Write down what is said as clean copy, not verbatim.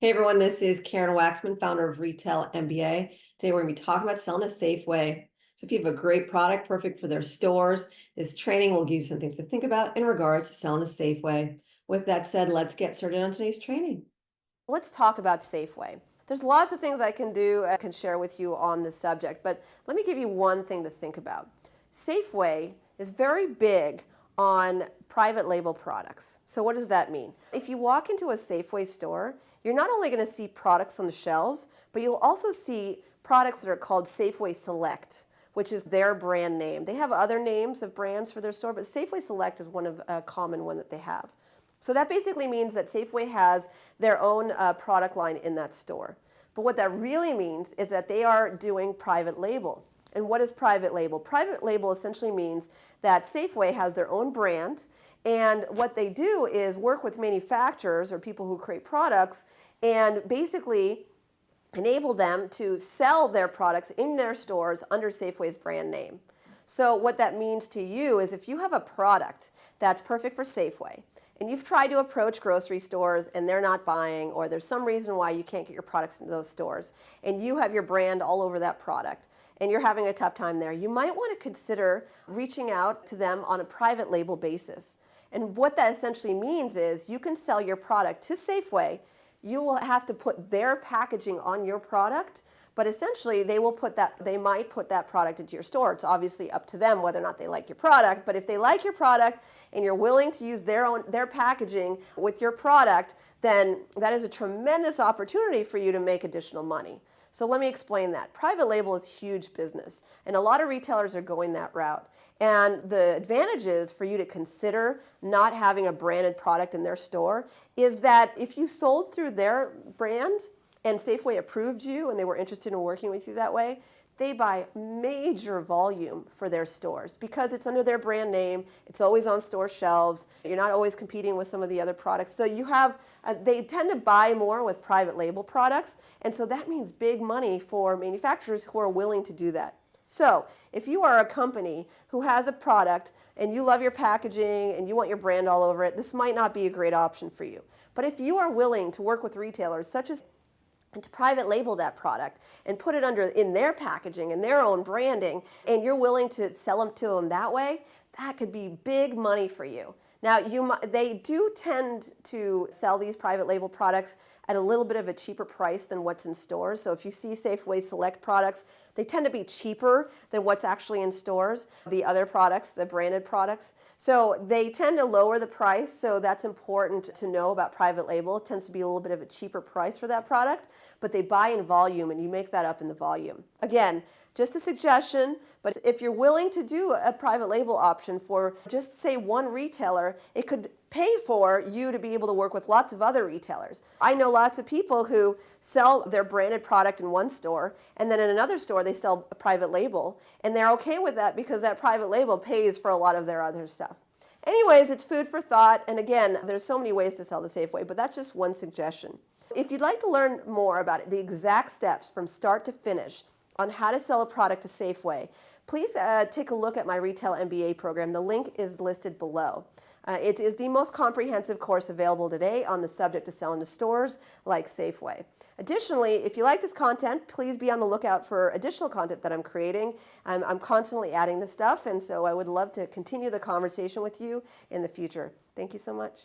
Hey everyone, this is Karen Waksman, founder of Retail MBA. Today we're going to be talking about selling a Safeway. So if you have a great product, perfect for their stores, this training will give you some things to think about in regards to selling a Safeway. With that said, let's get started on today's training. Let's talk about Safeway. There's lots of things I can share with you on this subject, but let me give you one thing to think about. Safeway is very big on private label products. So what does that mean? If you walk into a Safeway store, you're not only going to see products on the shelves, but you'll also see products that are called Safeway Select, which is their brand name. They have other names of brands for their store, but Safeway Select is one of a common one that they have. So that basically means that Safeway has their own product line in that store. But what that really means is that they are doing private label. And what is private label? Private label essentially means that Safeway has their own brand, and what they do is work with manufacturers or people who create products and basically enable them to sell their products in their stores under Safeway's brand name. So what that means to you is if you have a product that's perfect for Safeway, and you've tried to approach grocery stores and they're not buying, or there's some reason why you can't get your products into those stores, and you have your brand all over that product, and you're having a tough time there, you might want to consider reaching out to them on a private label basis. And what that essentially means is you can sell your product to Safeway. You will have to put their packaging on your product, but essentially they might put that product into your store. It's obviously up to them whether or not they like your product, but if they like your product and you're willing to use their packaging with your product, then that is a tremendous opportunity for you to make additional money. So let me explain that. Private label is huge business, and a lot of retailers are going that route. And the advantages for you to consider not having a branded product in their store is that if you sold through their brand and Safeway approved you and they were interested in working with you that way, they buy major volume for their stores because it's under their brand name. It's always on store shelves. You're not always competing with some of the other products. So they tend to buy more with private label products. And so that means big money for manufacturers who are willing to do that. So if you are a company who has a product and you love your packaging and you want your brand all over it, this might not be a great option for you. But if you are willing to work with retailers such as and to private label that product and put it in their packaging and their own branding, and you're willing to sell them to them that way, that could be big money for you. Now, they do tend to sell these private label products at a little bit of a cheaper price than what's in stores. So if you see Safeway Select products, they tend to be cheaper than what's actually in stores, the other products, the branded products. So they tend to lower the price, so that's important to know about private label. It tends to be a little bit of a cheaper price for that product, but they buy in volume and you make that up in the volume. Again, just a suggestion, but if you're willing to do a private label option for just say one retailer, it could pay for you to be able to work with lots of other retailers. I know lots of people who sell their branded product in one store and then in another store they sell a private label, and they're okay with that because that private label pays for a lot of their other stuff. Anyways, it's food for thought, and again, there's so many ways to sell the Safeway, but that's just one suggestion. If you'd like to learn more about it, the exact steps from start to finish on how to sell a product to Safeway, please take a look at my Retail MBA program. The link is listed below. It is the most comprehensive course available today on the subject of selling to stores like Safeway. Additionally, if you like this content, please be on the lookout for additional content that I'm creating. I'm constantly adding this stuff, and so I would love to continue the conversation with you in the future. Thank you so much.